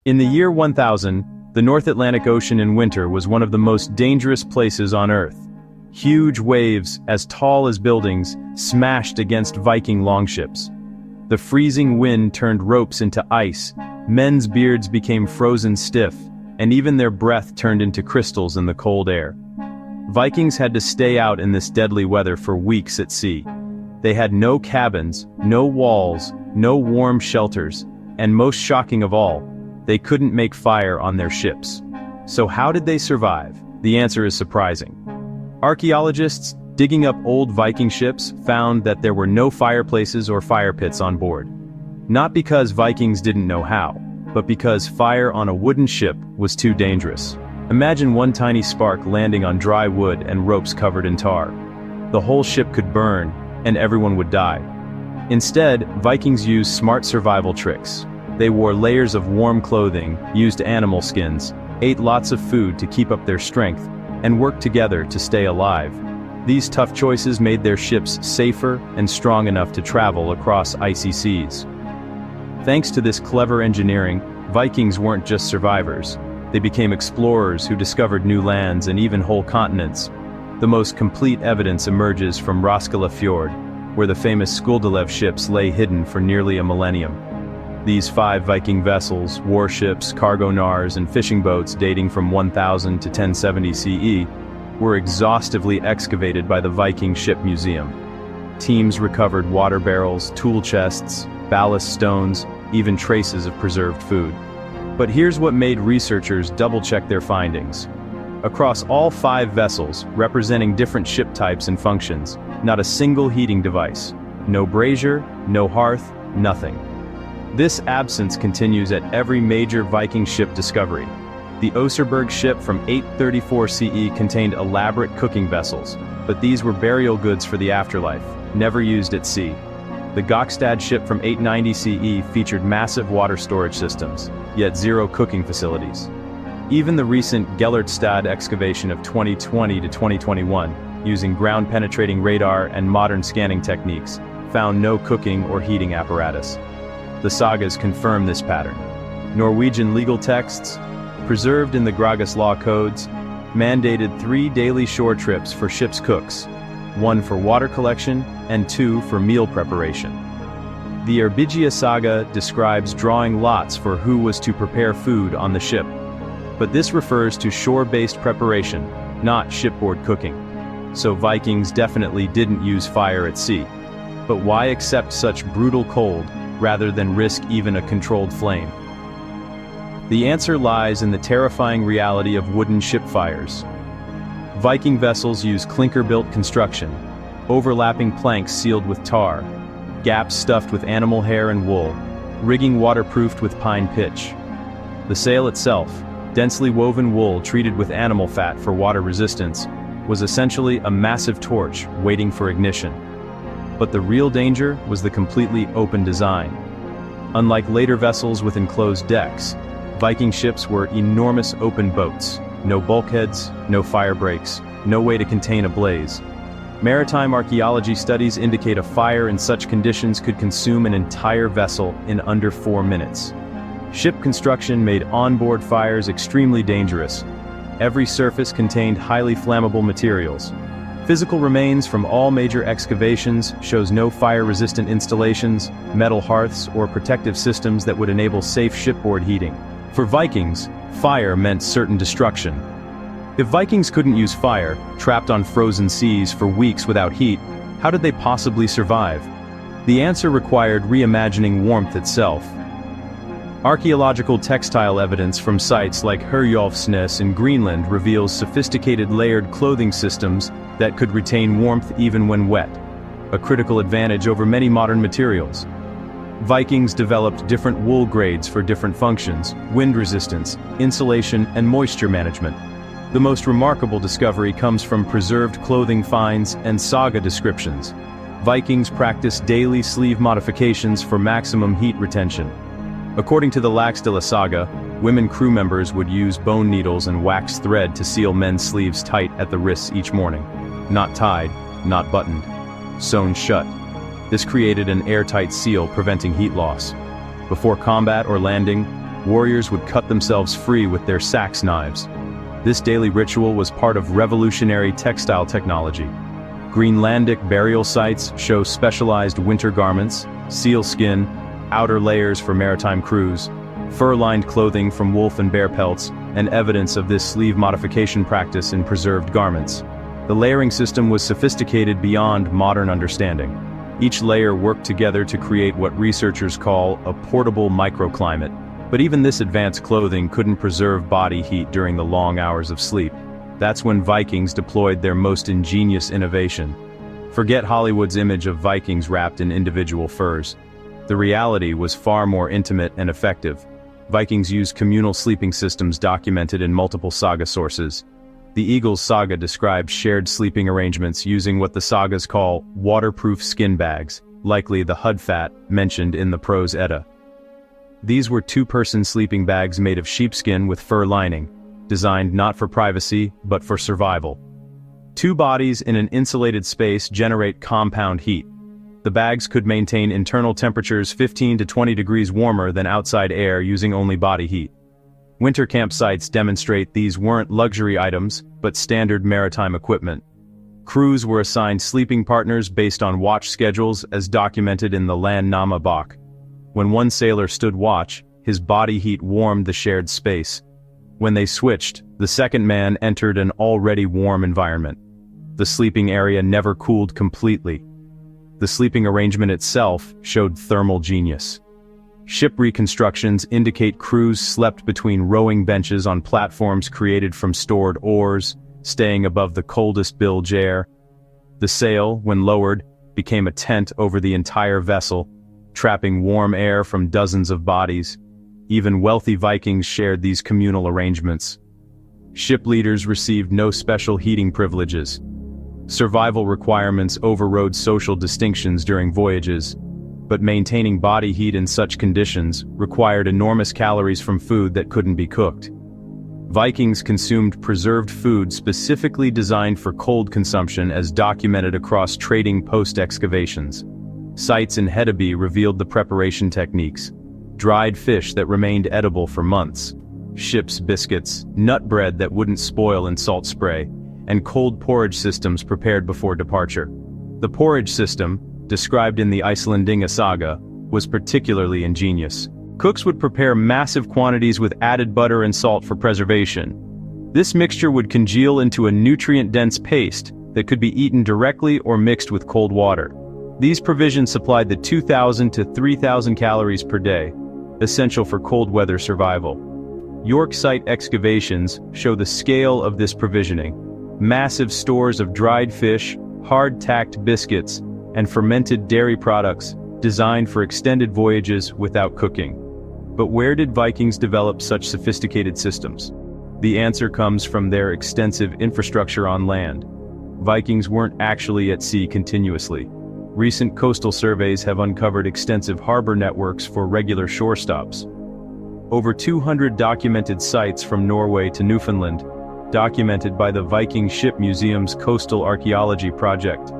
In the year 1000, the North Atlantic Ocean in winter was one of the most dangerous places on Earth. Huge waves, as tall as buildings, smashed against Viking longships. The freezing wind turned ropes into ice, men's beards became frozen stiff, and even their breath turned into crystals in the cold air. Vikings had to stay out in this deadly weather for weeks at sea. They had no cabins, no walls, no warm shelters, and most shocking of all, they couldn't make fire on their ships. So how did they survive? The answer is surprising. Archaeologists, digging up old Viking ships, found that there were no fireplaces or fire pits on board. Not because Vikings didn't know how, but because fire on a wooden ship was too dangerous. Imagine one tiny spark landing on dry wood and ropes covered in tar. The whole ship could burn, and everyone would die. Instead, Vikings used smart survival tricks. They wore layers of warm clothing, used animal skins, ate lots of food to keep up their strength, and worked together to stay alive. These tough choices made their ships safer and strong enough to travel across icy seas. Thanks to this clever engineering, Vikings weren't just survivors. They became explorers who discovered new lands and even whole continents. The most complete evidence emerges from Roskilde Fjord, where the famous Skuldelev ships lay hidden for nearly a millennium. These 5 Viking vessels, warships, cargo nars, and fishing boats dating from 1000 to 1070 CE were exhaustively excavated by the Viking Ship Museum. Teams recovered water barrels, tool chests, ballast stones, even traces of preserved food. But here's what made researchers double-check their findings. Across all 5 vessels, representing different ship types and functions, not a single heating device. No brazier, no hearth, nothing. This absence continues at every major Viking ship discovery. The Oserberg ship from 834 CE contained elaborate cooking vessels, but these were burial goods for the afterlife, never used at sea. The Gokstad ship from 890 CE featured massive water storage systems, yet zero cooking facilities. Even the recent Gellertstad excavation of 2020 to 2021, using ground-penetrating radar and modern scanning techniques, found no cooking or heating apparatus. The sagas confirm this pattern. Norwegian legal texts, preserved in the Gragas law codes, mandated 3 daily shore trips for ship's cooks, 1 for water collection and 2 for meal preparation. The Erbigia saga describes drawing lots for who was to prepare food on the ship. But this refers to shore-based preparation, not shipboard cooking. So Vikings definitely didn't use fire at sea. But why accept such brutal cold rather than risk even a controlled flame? The answer lies in the terrifying reality of wooden ship fires. Viking vessels used clinker-built construction, overlapping planks sealed with tar, gaps stuffed with animal hair and wool, rigging waterproofed with pine pitch. The sail itself, densely woven wool treated with animal fat for water resistance, was essentially a massive torch waiting for ignition. But the real danger was the completely open design. Unlike later vessels with enclosed decks, Viking ships were enormous open boats. No bulkheads, no fire breaks, no way to contain a blaze. Maritime archaeology studies indicate a fire in such conditions could consume an entire vessel in under 4 minutes. Ship construction made onboard fires extremely dangerous. Every surface contained highly flammable materials. Physical remains from all major excavations shows no fire-resistant installations, metal hearths, or protective systems that would enable safe shipboard heating. For Vikings, fire meant certain destruction. If Vikings couldn't use fire, trapped on frozen seas for weeks without heat, how did they possibly survive? The answer required reimagining warmth itself. Archaeological textile evidence from sites like Herjolfsnes in Greenland reveals sophisticated layered clothing systems that could retain warmth even when wet, a critical advantage over many modern materials. Vikings developed different wool grades for different functions: wind resistance, insulation, and moisture management. The most remarkable discovery comes from preserved clothing finds and saga descriptions. Vikings practiced daily sleeve modifications for maximum heat retention. According to the Laxdæla saga, women crew members would use bone needles and wax thread to seal men's sleeves tight at the wrists each morning. Not tied, not buttoned, sewn shut. This created an airtight seal preventing heat loss. Before combat or landing, warriors would cut themselves free with their sax knives. This daily ritual was part of revolutionary textile technology. Greenlandic burial sites show specialized winter garments, sealskin, outer layers for maritime crews, fur-lined clothing from wolf and bear pelts, and evidence of this sleeve modification practice in preserved garments. The layering system was sophisticated beyond modern understanding. Each layer worked together to create what researchers call a portable microclimate. But even this advanced clothing couldn't preserve body heat during the long hours of sleep. That's when Vikings deployed their most ingenious innovation. Forget Hollywood's image of Vikings wrapped in individual furs. The reality was far more intimate and effective. Vikings used communal sleeping systems documented in multiple saga sources. The Eagles saga described shared sleeping arrangements using what the sagas call waterproof skin bags, likely the hudfat mentioned in the Prose Edda. These were two-person sleeping bags made of sheepskin with fur lining, designed not for privacy, but for survival. Two bodies in an insulated space generate compound heat. The bags could maintain internal temperatures 15 to 20 degrees warmer than outside air using only body heat. Winter campsites demonstrate these weren't luxury items, but standard maritime equipment. Crews were assigned sleeping partners based on watch schedules as documented in the Landnama Bok. When one sailor stood watch, his body heat warmed the shared space. When they switched, the second man entered an already warm environment. The sleeping area never cooled completely. The sleeping arrangement itself showed thermal genius. Ship reconstructions indicate crews slept between rowing benches on platforms created from stored oars, staying above the coldest bilge air. The sail, when lowered, became a tent over the entire vessel, trapping warm air from dozens of bodies. Even wealthy Vikings shared these communal arrangements. Ship leaders received no special heating privileges. Survival requirements overrode social distinctions during voyages, but maintaining body heat in such conditions required enormous calories from food that couldn't be cooked. Vikings consumed preserved food specifically designed for cold consumption as documented across trading post excavations. Sites in Hedeby revealed the preparation techniques. Dried fish that remained edible for months, ship's biscuits, nut bread that wouldn't spoil in salt spray, and cold porridge systems prepared before departure. The porridge system, described in the Icelandinga saga, was particularly ingenious. Cooks would prepare massive quantities with added butter and salt for preservation. This mixture would congeal into a nutrient-dense paste that could be eaten directly or mixed with cold water. These provisions supplied the 2,000 to 3,000 calories per day, essential for cold weather survival. York site excavations show the scale of this provisioning. Massive stores of dried fish, hard-tacked biscuits, and fermented dairy products designed for extended voyages without cooking. But where did Vikings develop such sophisticated systems? The answer comes from their extensive infrastructure on land. Vikings weren't actually at sea continuously. Recent coastal surveys have uncovered extensive harbor networks for regular shore stops. Over 200 documented sites from Norway to Newfoundland, documented by the Viking Ship Museum's Coastal Archaeology project.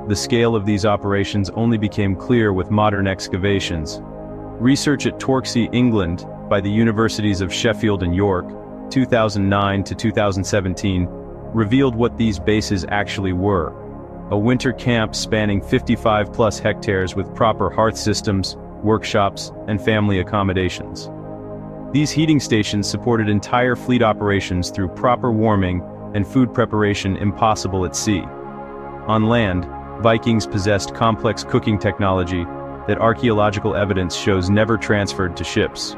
The scale of these operations only became clear with modern excavations. Research at Torksey, England, by the Universities of Sheffield and York, 2009 to 2017, revealed what these bases actually were. A winter camp spanning 55+ hectares with proper hearth systems, workshops, and family accommodations. These heating stations supported entire fleet operations through proper warming and food preparation impossible at sea. On land, Vikings possessed complex cooking technology that archaeological evidence shows never transferred to ships.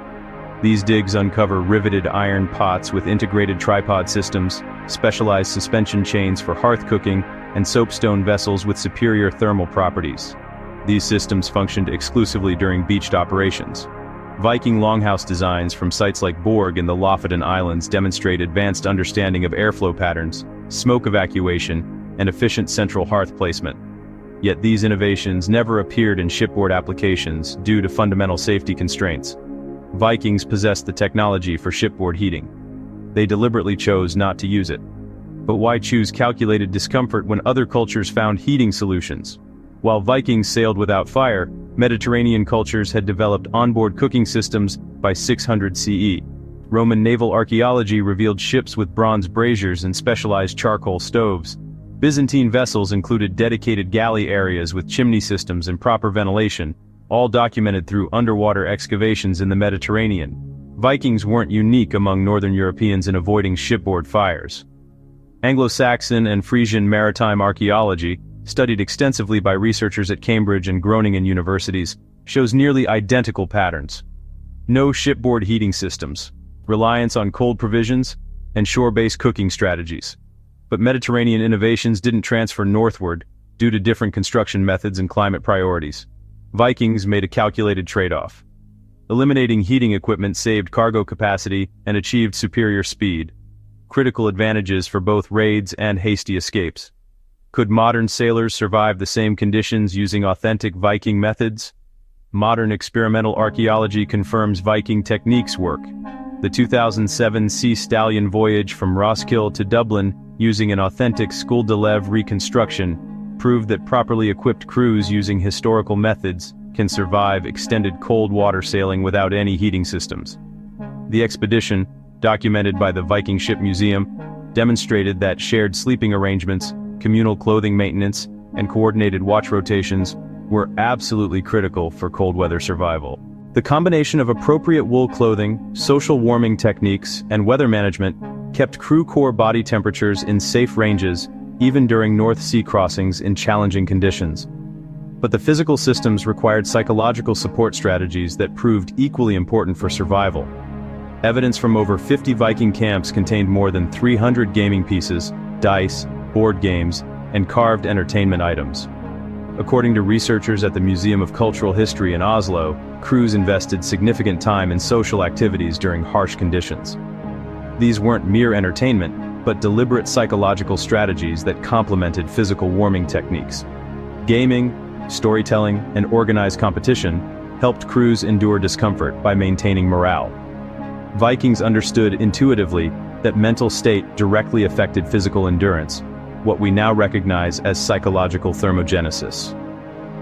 These digs uncover riveted iron pots with integrated tripod systems, specialized suspension chains for hearth cooking, and soapstone vessels with superior thermal properties. These systems functioned exclusively during beached operations. Viking longhouse designs from sites like Borg in the Lofoten Islands demonstrate advanced understanding of airflow patterns, smoke evacuation, and efficient central hearth placement. Yet these innovations never appeared in shipboard applications due to fundamental safety constraints. Vikings possessed the technology for shipboard heating. They deliberately chose not to use it. But why choose calculated discomfort when other cultures found heating solutions? While Vikings sailed without fire, Mediterranean cultures had developed onboard cooking systems by 600 CE. Roman naval archaeology revealed ships with bronze braziers and specialized charcoal stoves. Byzantine vessels included dedicated galley areas with chimney systems and proper ventilation, all documented through underwater excavations in the Mediterranean. Vikings weren't unique among northern Europeans in avoiding shipboard fires. Anglo-Saxon and Frisian maritime archaeology, studied extensively by researchers at Cambridge and Groningen universities, shows nearly identical patterns. No shipboard heating systems, reliance on cold provisions, and shore-based cooking strategies. But Mediterranean innovations didn't transfer northward due to different construction methods and climate priorities. Vikings made a calculated trade-off. Eliminating heating equipment saved cargo capacity and achieved superior speed, critical advantages for both raids and hasty escapes. Could modern sailors survive the same conditions using authentic Viking methods? Modern experimental archaeology confirms Viking techniques work. The 2007 Sea Stallion voyage from Roskilde to Dublin using an authentic School de Lève reconstruction proved that properly equipped crews using historical methods can survive extended cold water sailing without any heating systems. The expedition, documented by the Viking Ship Museum, demonstrated that shared sleeping arrangements, communal clothing maintenance, and coordinated watch rotations were absolutely critical for cold weather survival. The combination of appropriate wool clothing, social warming techniques, and weather management kept crew core body temperatures in safe ranges even during North Sea crossings in challenging conditions. But the physical systems required psychological support strategies that proved equally important for survival. Evidence from over 50 Viking camps contained more than 300 gaming pieces, dice, board games, and carved entertainment items. According to researchers at the Museum of Cultural History in Oslo, crews invested significant time in social activities during harsh conditions. These weren't mere entertainment, but deliberate psychological strategies that complemented physical warming techniques. Gaming, storytelling, and organized competition helped crews endure discomfort by maintaining morale. Vikings understood intuitively that mental state directly affected physical endurance, what we now recognize as psychological thermogenesis.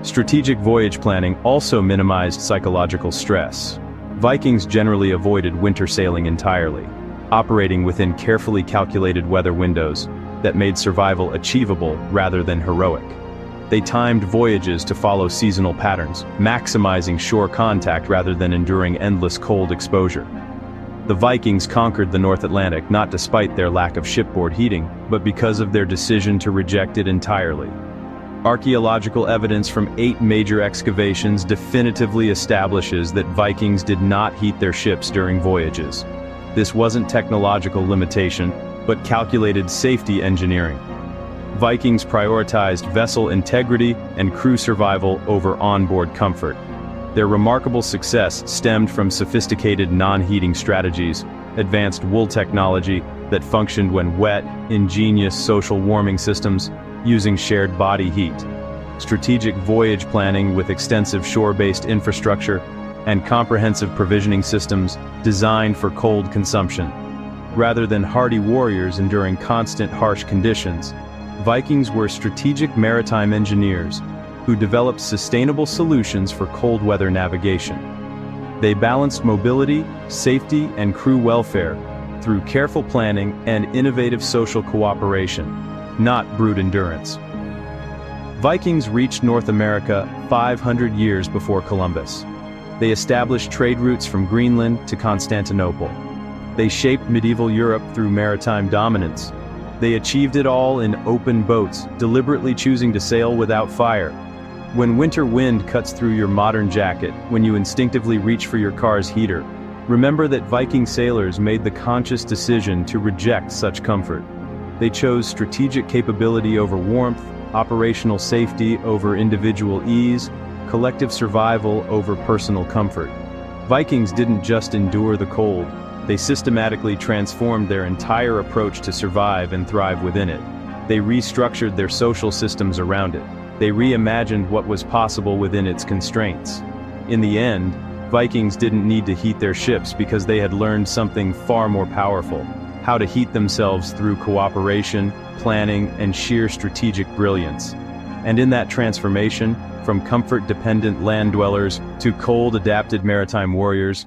Strategic voyage planning also minimized psychological stress. Vikings generally avoided winter sailing entirely, operating within carefully calculated weather windows that made survival achievable rather than heroic. They timed voyages to follow seasonal patterns, maximizing shore contact rather than enduring endless cold exposure. The Vikings conquered the North Atlantic not despite their lack of shipboard heating, but because of their decision to reject it entirely. Archaeological evidence from 8 major excavations definitively establishes that Vikings did not heat their ships during voyages. This wasn't technological limitation, but calculated safety engineering. Vikings prioritized vessel integrity and crew survival over onboard comfort. Their remarkable success stemmed from sophisticated non-heating strategies, advanced wool technology that functioned when wet, ingenious social warming systems using shared body heat, strategic voyage planning with extensive shore-based infrastructure, and comprehensive provisioning systems designed for cold consumption. Rather than hardy warriors enduring constant harsh conditions, Vikings were strategic maritime engineers who developed sustainable solutions for cold weather navigation. They balanced mobility, safety, and crew welfare through careful planning and innovative social cooperation, not brute endurance. Vikings reached North America 500 years before Columbus. They established trade routes from Greenland to Constantinople. They shaped medieval Europe through maritime dominance. They achieved it all in open boats, deliberately choosing to sail without fire. When winter wind cuts through your modern jacket, when you instinctively reach for your car's heater, remember that Viking sailors made the conscious decision to reject such comfort. They chose strategic capability over warmth, operational safety over individual ease, collective survival over personal comfort. Vikings didn't just endure the cold, they systematically transformed their entire approach to survive and thrive within it. They restructured their social systems around it. They reimagined what was possible within its constraints. In the end, Vikings didn't need to heat their ships because they had learned something far more powerful: how to heat themselves through cooperation, planning, and sheer strategic brilliance. And in that transformation, from comfort-dependent land dwellers to cold-adapted maritime warriors,